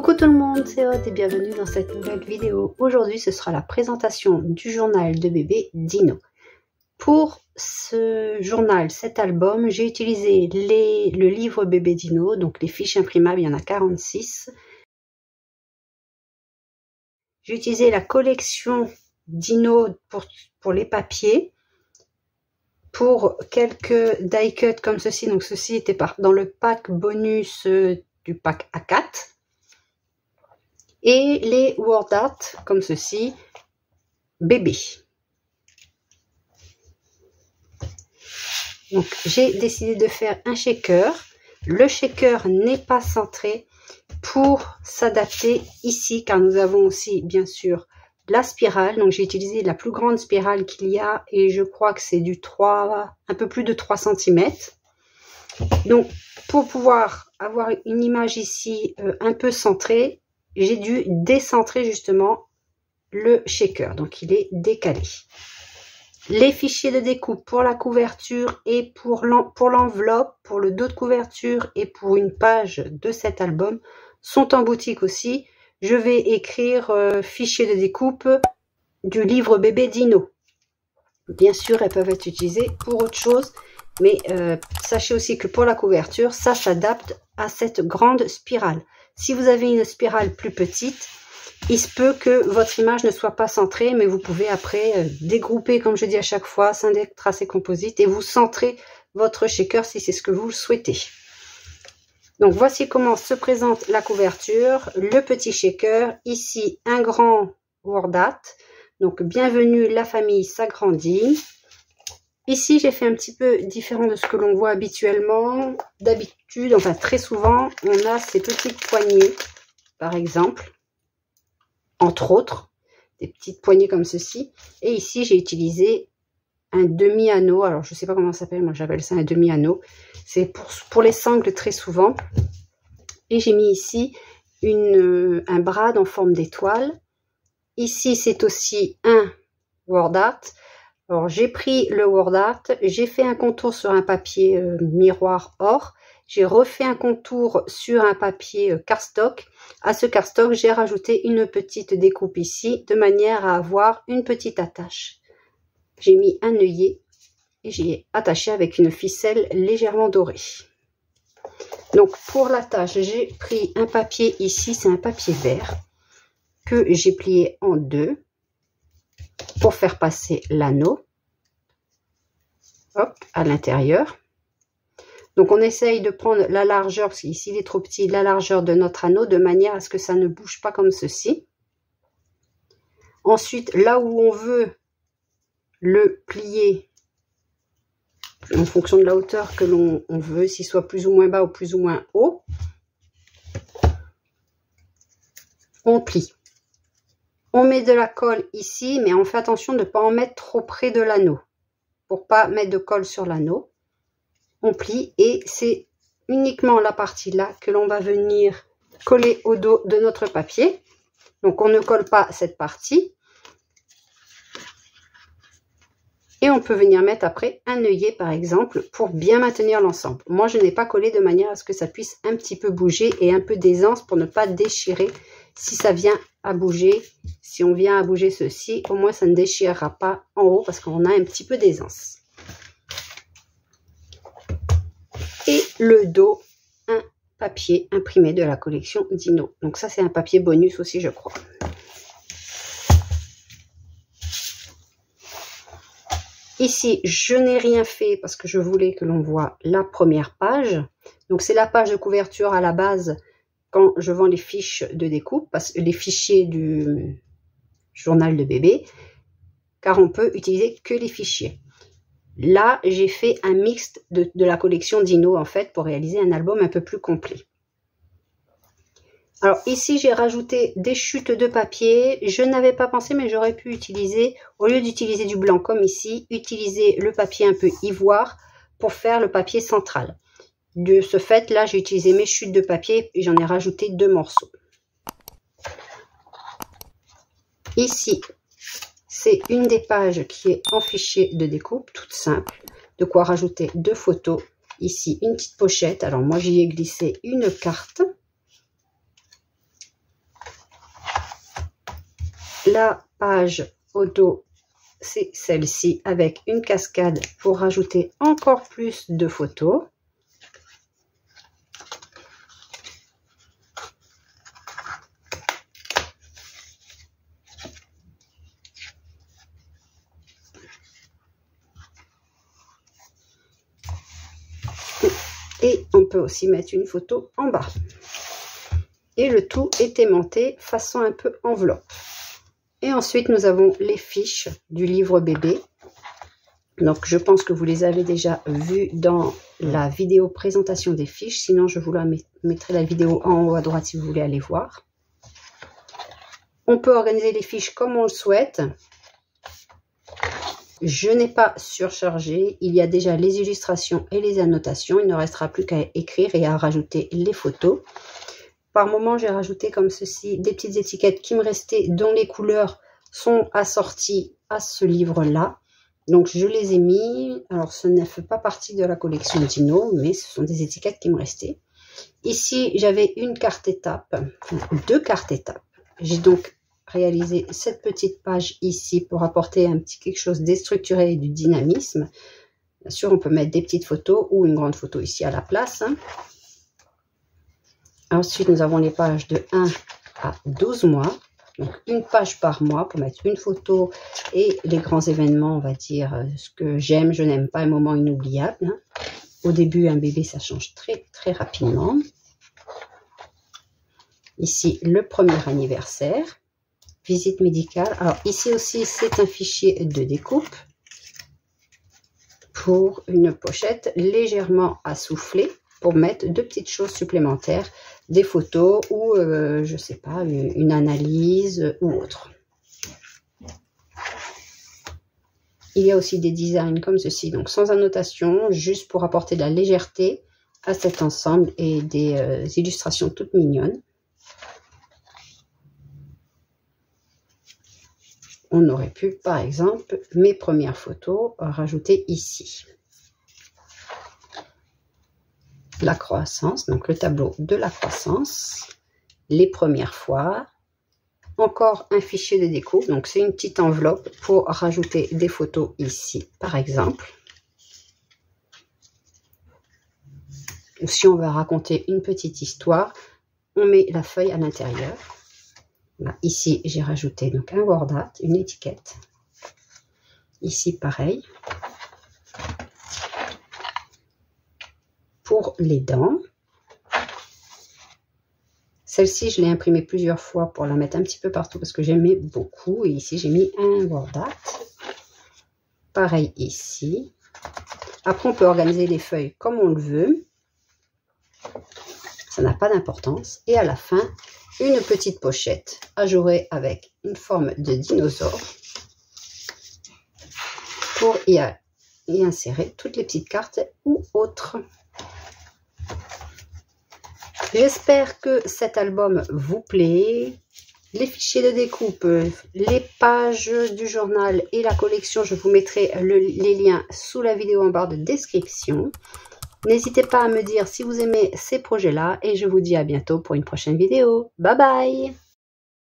Coucou tout le monde, c'est Aude et bienvenue dans cette nouvelle vidéo. Aujourd'hui, ce sera la présentation du journal de bébé Dino. Pour ce journal, cet album, j'ai utilisé le livre bébé Dino, donc les fiches imprimables, il y en a 46. J'ai utilisé la collection Dino pour les papiers. Pour quelques die cuts comme ceci, donc ceci était dans le pack bonus du pack A4. Et les word art comme ceci, bébé. Donc j'ai décidé de faire un shaker. Le shaker n'est pas centré pour s'adapter ici, car nous avons aussi bien sûr la spirale. Donc j'ai utilisé la plus grande spirale qu'il y a et je crois que c'est du 3, un peu plus de 3 cm. Donc pour pouvoir avoir une image ici un peu centrée, j'ai dû décentrer justement le shaker, donc il est décalé. Les fichiers de découpe pour la couverture et pour l'enveloppe, pour le dos de couverture et pour une page de cet album sont en boutique aussi. Je vais écrire fichier de découpe du livre bébé Dino. Bien sûr, elles peuvent être utilisées pour autre chose, mais sachez aussi que pour la couverture, ça s'adapte à cette grande spirale. Si vous avez une spirale plus petite, il se peut que votre image ne soit pas centrée, mais vous pouvez après dégrouper, comme je dis à chaque fois, scinder, tracer, composite, et vous centrer votre shaker si c'est ce que vous souhaitez. Donc voici comment se présente la couverture, le petit shaker, ici un grand word art. Donc bienvenue, la famille s'agrandit. Ici, j'ai fait un petit peu différent de ce que l'on voit habituellement. D'habitude, enfin très souvent, on a ces petites poignées, par exemple, entre autres, des petites poignées comme ceci. Et ici, j'ai utilisé un demi-anneau. Alors, je ne sais pas comment ça s'appelle, moi j'appelle ça un demi-anneau. C'est pour les sangles très souvent. Et j'ai mis ici un brad en forme d'étoile. Ici, c'est aussi un word art. Alors, j'ai pris le word art, j'ai fait un contour sur un papier miroir or, j'ai refait un contour sur un papier cardstock. À ce cardstock, j'ai rajouté une petite découpe ici, de manière à avoir une petite attache. J'ai mis un œillet et j'ai attaché avec une ficelle légèrement dorée. Donc, pour l'attache, j'ai pris un papier ici, c'est un papier vert, que j'ai plié en deux pour faire passer l'anneau à l'intérieur. Donc on essaye de prendre la largeur, parce qu'ici il est trop petit, la largeur de notre anneau de manière à ce que ça ne bouge pas comme ceci. Ensuite, là où on veut le plier, en fonction de la hauteur que l'on veut, s'il soit plus ou moins bas ou plus ou moins haut, on plie. On met de la colle ici, mais on fait attention de ne pas en mettre trop près de l'anneau, pour pas mettre de colle sur l'anneau. On plie et c'est uniquement la partie là que l'on va venir coller au dos de notre papier. Donc on ne colle pas cette partie. Et on peut venir mettre après un œillet par exemple pour bien maintenir l'ensemble. Moi je n'ai pas collé de manière à ce que ça puisse un petit peu bouger et un peu d'aisance pour ne pas déchirer si ça vient à bouger. Si on vient à bouger ceci, au moins ça ne déchirera pas en haut parce qu'on a un petit peu d'aisance. Et le dos, un papier imprimé de la collection Dino. Donc ça c'est un papier bonus aussi je crois. Ici, je n'ai rien fait parce que je voulais que l'on voit la première page. Donc, c'est la page de couverture à la base quand je vends les fiches de découpe, les fichiers du journal de bébé, car on peut utiliser que les fichiers. Là, j'ai fait un mixte de la collection Dino, en fait, pour réaliser un album un peu plus complet. Alors ici, j'ai rajouté des chutes de papier. Je n'avais pas pensé, mais j'aurais pu utiliser, au lieu d'utiliser du blanc comme ici, utiliser le papier un peu ivoire pour faire le papier central. De ce fait, là, j'ai utilisé mes chutes de papier et j'en ai rajouté 2 morceaux. Ici, c'est une des pages qui est en fichier de découpe, toute simple. De quoi rajouter 2 photos. Ici, une petite pochette. Alors moi, j'y ai glissé une carte. La page auto, c'est celle-ci avec une cascade pour rajouter encore plus de photos. Et on peut aussi mettre une photo en bas. Et le tout est aimanté façon un peu enveloppe. Et ensuite, nous avons les fiches du livre bébé. Donc, je pense que vous les avez déjà vues dans la vidéo présentation des fiches. Sinon, je vous la mettrai la vidéo en haut à droite si vous voulez aller voir. On peut organiser les fiches comme on le souhaite. Je n'ai pas surchargé. Il y a déjà les illustrations et les annotations. Il ne restera plus qu'à écrire et à rajouter les photos. Par moment, j'ai rajouté comme ceci des petites étiquettes qui me restaient, dont les couleurs sont assorties à ce livre-là. Donc, je les ai mis. Alors, ce ne fait pas partie de la collection Dino, mais ce sont des étiquettes qui me restaient. Ici, j'avais une carte étape, deux cartes étapes. J'ai donc réalisé cette petite page ici pour apporter un petit quelque chose déstructuré et du dynamisme. Bien sûr, on peut mettre des petites photos ou une grande photo ici à la place. Ensuite, nous avons les pages de 1 à 12 mois. Donc, une page par mois pour mettre une photo et les grands événements, on va dire, ce que j'aime, je n'aime pas, un moment inoubliable. Au début, un bébé, ça change très, très rapidement. Ici, le premier anniversaire. Visite médicale. Alors, ici aussi, c'est un fichier de découpe pour une pochette légèrement assoufflée pour mettre deux petites choses supplémentaires, des photos ou, je sais pas, une analyse ou autre. Il y a aussi des designs comme ceci, donc sans annotation, juste pour apporter de la légèreté à cet ensemble et des illustrations toutes mignonnes. On aurait pu, par exemple, mes premières photos, rajouter ici. La croissance, donc le tableau de la croissance, les premières fois. Encore un fichier de découpe, donc c'est une petite enveloppe pour rajouter des photos ici, par exemple. Ou si on veut raconter une petite histoire, on met la feuille à l'intérieur. Ici, j'ai rajouté donc un word art, une étiquette. Ici, pareil. Pour les dents. Celle-ci, je l'ai imprimée plusieurs fois pour la mettre un petit peu partout parce que j'aimais beaucoup. Et ici, j'ai mis un word art. Pareil ici. Après, on peut organiser les feuilles comme on le veut. Ça n'a pas d'importance. Et à la fin, une petite pochette ajourée avec une forme de dinosaure pour y insérer toutes les petites cartes ou autres. J'espère que cet album vous plaît. Les fichiers de découpe, les pages du journal et la collection, je vous mettrai les liens sous la vidéo en barre de description. N'hésitez pas à me dire si vous aimez ces projets-là et je vous dis à bientôt pour une prochaine vidéo. Bye bye!